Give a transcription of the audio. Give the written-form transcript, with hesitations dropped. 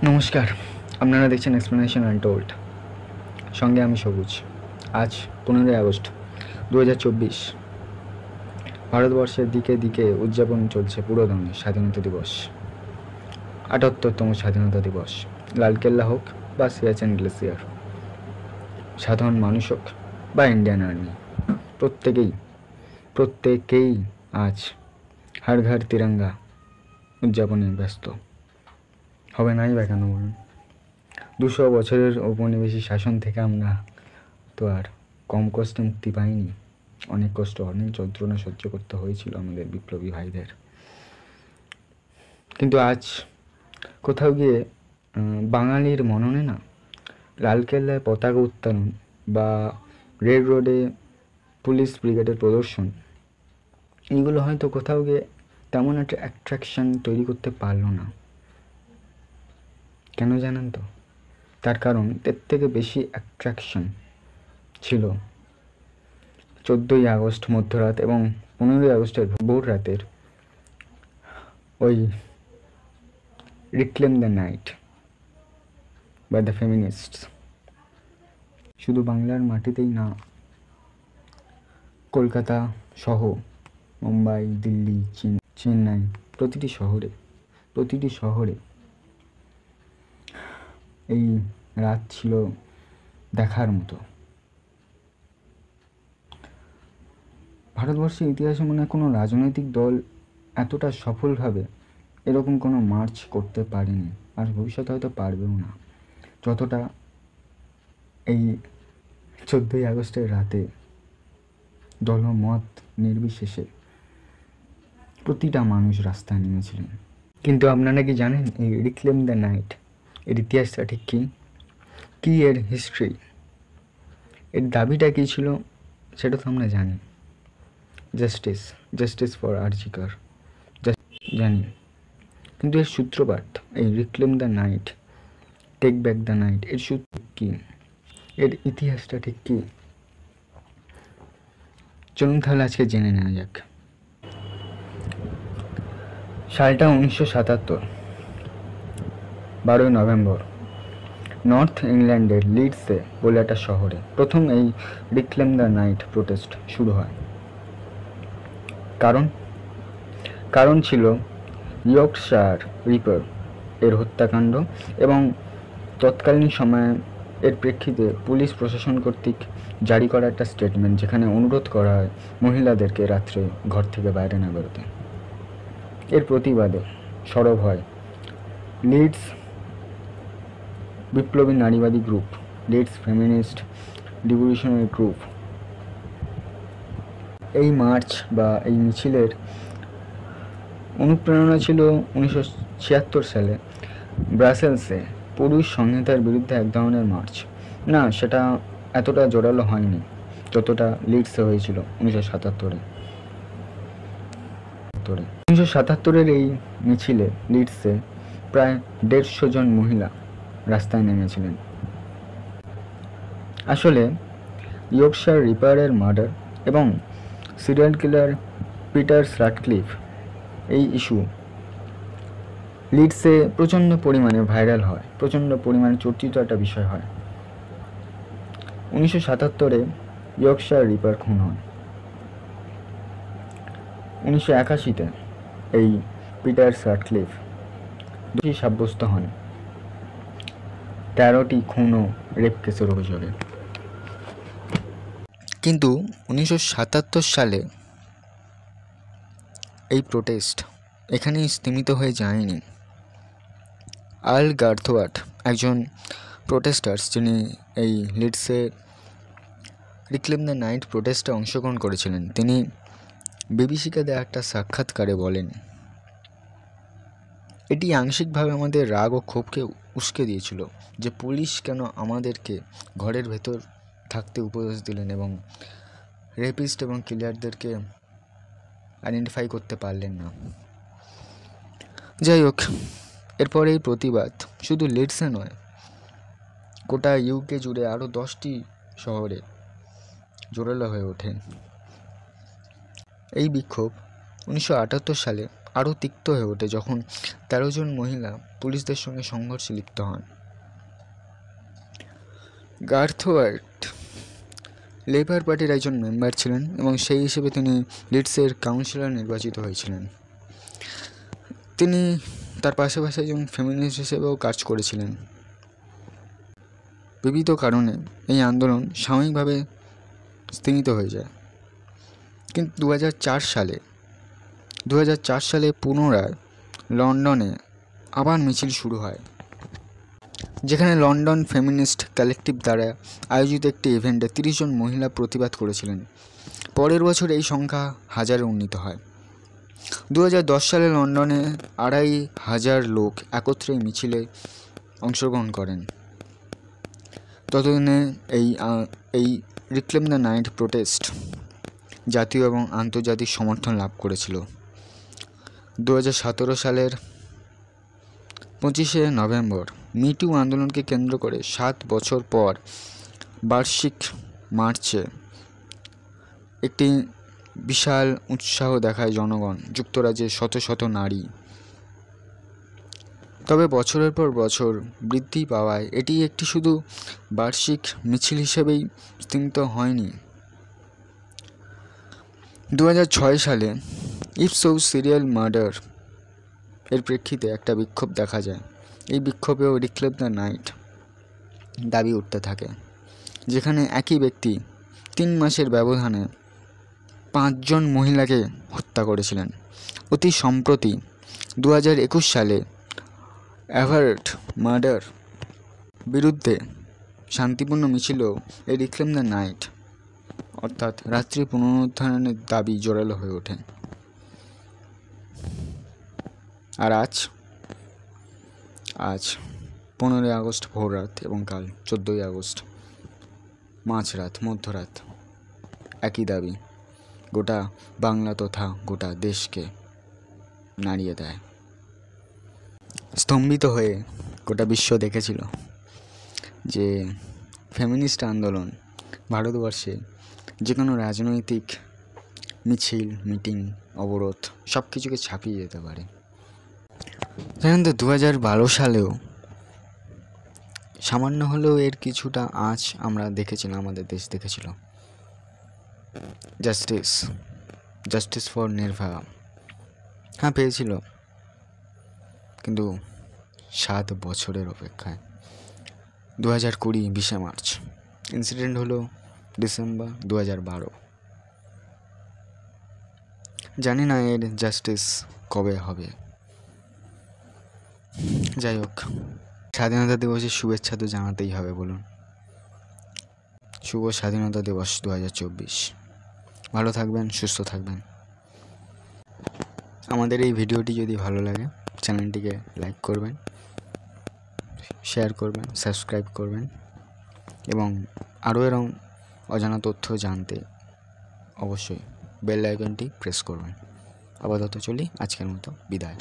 নমস্কার, আপনারা দেখছেন এক্সপ্লেনেশন আনটোল্ড, সঙ্গে আমি সবুজ। আজ 15ই আগস্ট 2024। ভারতবর্ষের দিকে দিকে উদযাপন চলছে পুরোদমে স্বাধীনতা দিবস, 78তম স্বাধীনতা দিবস। লালকেল্লা হোক বা সিয়াচেন গ্লেসিয়ার, সাধারণ মানুষ হোক বা ইন্ডিয়ান আর্মি, প্রত্যেকেই আজ হর ঘর তিরঙ্গা উদযাপনে ব্যস্ত। হবে নাই বা কেন বলুন? 200 বছরের ঔপনিবেশিক শাসন থেকে আমরা তো আর কম কষ্টে মুক্তি পাইনি। অনেক কষ্ট, অনেক যন্ত্রণা সহ্য করতে হয়েছিল আমাদের বিপ্লবী ভাইদের। কিন্তু আজ কোথাও গিয়ে বাঙালির মননে না লালকেল্লায় পতাকা উত্তোলন বা রেড রোডে পুলিশ ব্রিগেডের প্রদর্শন, এগুলো হয়তো কোথাও গিয়ে তেমন একটা অ্যাট্রাকশন তৈরি করতে পারলো না। কেন জানেন তো? তার কারণ এর থেকে বেশি অ্যাট্রাকশন ছিল 14ই আগস্ট মধ্যরাত এবং 15ই আগস্টের ভোর রাতের ওই reclaim the night by the feminists. শুধু বাংলার মাটিতেই না, কলকাতা সহ মুম্বাই, দিল্লি, চেন্নাই, প্রতিটি শহরে এই রাত ছিল দেখার মতো। ভারতবর্ষের ইতিহাসে মনে হয় কোনো রাজনৈতিক দল এতটা সফলভাবে এরকম কোনো মার্চ করতে পারেনি, আর ভবিষ্যতে হয়তো পারবেও না, যতটা এই 14ই আগস্টের রাতে দলমত নির্বিশেষে প্রতিটা মানুষ রাস্তায় নেমেছিলেন। কিন্তু আপনারা কি জানেন এই রিক্লেম দ্য নাইট এর ইতিহাসটা ঠিক কী এর হিস্ট্রি, এর দাবিটা কী ছিল সেটা তো আমরা জানি। জাস্টিস ফর আরজিকর জানি, কিন্তু এর সূত্রপাত, এই reclaim the night, take back the night, এর সূত্র কী, এর ইতিহাসটা ঠিক কী, চলুন তাহলে আজকে জেনে নেওয়া যাক। সালটা 1977, 12ই নভেম্বর নর্থ ইংল্যান্ডের লিডসে বলে একটা শহরে প্রথম এই রিক্লেম দ্য নাইট প্রোটেস্ট শুরু হয়। কারণ ছিল ইয়র্কশায়ার রিপার এর হত্যাকাণ্ড এবং তৎকালীন সময়ে এর প্রেক্ষিতে পুলিশ প্রশাসন কর্তৃক জারি করা একটা স্টেটমেন্ট, যেখানে অনুরোধ করা হয় মহিলাদেরকে রাত্রে ঘর থেকে বাইরে না বেরোতে। এর প্রতিবাদে সরব হয় লিডস বিপ্লবী নারীবাদী group, Leeds feminist revolutionary group. এই মার্চ বা এই মিছিলের অনুপ্রেরণা ছিল 1976 সালে ব্রাসেলসে পুরুষ সংহিতার বিরুদ্ধে এক ধরনের মার্চ। না, সেটা এতটা জোরালো হয়নি যতটা লিডসে হয়েছিল 1977-এ। 1977-এর এই মিছিলে লিডসে প্রায় 150 জন মহিলা রাস্তায় নেমেছিলেন। আসলে ইয়র্কশায়ার রিপারের মার্ডার এবং সিরিয়াল কিলার পিটার রাটক্লিফ, এই ইস্যু লিডসে প্রচণ্ড পরিমাণে ভাইরাল হয়, প্রচণ্ড পরিমাণে চর্চিত একটা বিষয় হয়। 1977-এ ইয়র্কশায়ার রিপার খুন হন। 1981-তে এই পিটার রাটক্লিফ দোষী সাব্যস্ত হন 13টি খুন ও রেপ কেসের অভিযোগে। কিন্তু 1977 সালে এই প্রোটেস্ট এখানেই স্তীমিত হয়ে যায়নি। আল গারথওয়াট, একজন প্রোটেস্টার্স, যিনি এই লিডসে রিক্লেম দ্য নাইট প্রোটেস্টে অংশগ্রহণ করেছিলেন, তিনি বিবিসিকে দেওয়া একটা সাক্ষাৎকারে বলেন, এটি আংশিকভাবে আমাদের রাগ ও ক্ষোভকে উস্কে দিয়েছিল যে পুলিশ কেন আমাদেরকে ঘরের ভেতর থাকতে উপদেশ দিলেন এবং রেপিস্ট এবং কিলারদেরকে আইডেন্টিফাই করতে পারলেন না। যাই হোক, এরপর এই প্রতিবাদ শুধু লিডসে নয়, গোটা ইউকে জুড়ে আরও 10টি শহরে জোরালো হয়ে ওঠে। এই বিক্ষোভ 1978 সালে আরও তিক্ত হয়ে ওঠে যখন 13 জন মহিলা পুলিশদের সঙ্গে সংঘর্ষে লিপ্ত হন। গার্থওয়ার্থ লেবার পার্টির একজন মেম্বার ছিলেন এবং সেই হিসেবে তিনি লিডসের কাউন্সিলর নির্বাচিত হয়েছিলেন। তিনি তার পাশাপাশি একজন ফেমিনিস্ট হিসেবেও কাজ করেছিলেন। বিবিধ কারণে এই আন্দোলন সাময়িকভাবে স্থগিত হয়ে যায়, কিন্তু 2004 সালে পুনরায় লন্ডনে আবার মিছিল শুরু হয়, যেখানে লন্ডন ফেমিনিস্ট কালেকটিভ দ্বারা আয়োজিত একটি ইভেন্টে 30 জন মহিলা প্রতিবাদ করেছিলেন। পরের বছর এই সংখ্যা 1000-এ উন্নীত হয়। 2010 সালে লন্ডনে 2500 লোক একত্রে মিছিলে অংশগ্রহণ করেন। ততদিনে এই রিক্লেম দ্য নাইট প্রোটেস্ট জাতীয় এবং আন্তর্জাতিক সমর্থন লাভ করেছিল। 2017 সালের 25শে নভেম্বর মিটু আন্দোলনকে কেন্দ্র করে 7 বছর পর বার্ষিক মার্চে একটি বিশাল উৎসাহ দেখায় জনগণ, যুক্তরাজ্যের শত শত নারী। তবে বছরের পর বছর বৃদ্ধি পাওয়ায় এটি একটি শুধু বার্ষিক মিছিল হিসেবেই সীমিত হয়নি। 2006 সালে ইপসোস সিরিয়াল মার্ডার এর প্রেক্ষিতে একটা বিক্ষোভ দেখা যায়। এই বিক্ষোভেও রিক্লেম দ্য নাইট দাবি উঠতে থাকে, যেখানে একই ব্যক্তি 3 মাসের ব্যবধানে 5 জন মহিলাকে হত্যা করেছিলেন। অতি সম্প্রতি 2021 সালে এভারেট মার্ডার বিরুদ্ধে শান্তিপূর্ণ মিছিলও এই রিক্লেম দ্য নাইট অর্থাৎ রাত্রি পুনরুদ্ধারের দাবি জোরালো হয়ে ওঠে। আর আজ 15ই আগস্ট ভোররাত এবং কাল 14ই আগস্ট মাঝরাত মধ্যরাত একই দাবি গোটা বাংলা তথা গোটা দেশকে নাড়িয়ে দেয়। স্তম্ভিত হয়ে গোটা বিশ্ব দেখেছিল যে ফেমিনিস্ট আন্দোলন ভারতবর্ষে যে কোনো রাজনৈতিক মিছিল, মিটিং, অবরোধ সব কিছুকে ছাপিয়ে যেতে পারে। জানেন তো 2012 সালেও সামান্য হলেও এর কিছুটা আঁচ আমরা দেখেছিলাম, আমাদের দেশ দেখেছিল। জাস্টিস ফর নির্ভয়া হ্যাঁ পেয়েছিল, কিন্তু 7 বছরের অপেক্ষায়। 2020 20শে মার্চ ইনসিডেন্ট হলো ডিসেম্বর 2012। জানি না এর জাস্টিস কবে হবে। যাই হোক, স্বাধীনতা দিবসের শুভেচ্ছা তো জানাতেই হবে, বলুন। শুভ স্বাধীনতা দিবস 2024। ভালো থাকবেন, সুস্থ থাকবেন। আমাদের এই ভিডিওটি যদি ভালো লাগে চ্যানেলটিকে লাইক করবেন, শেয়ার করবেন, সাবস্ক্রাইব করবেন এবং আরও এরকম অজানা তথ্য জানতে অবশ্যই বেল আইকনটি প্রেস করবেন। আপাতত চলি, আজকের মতো বিদায়।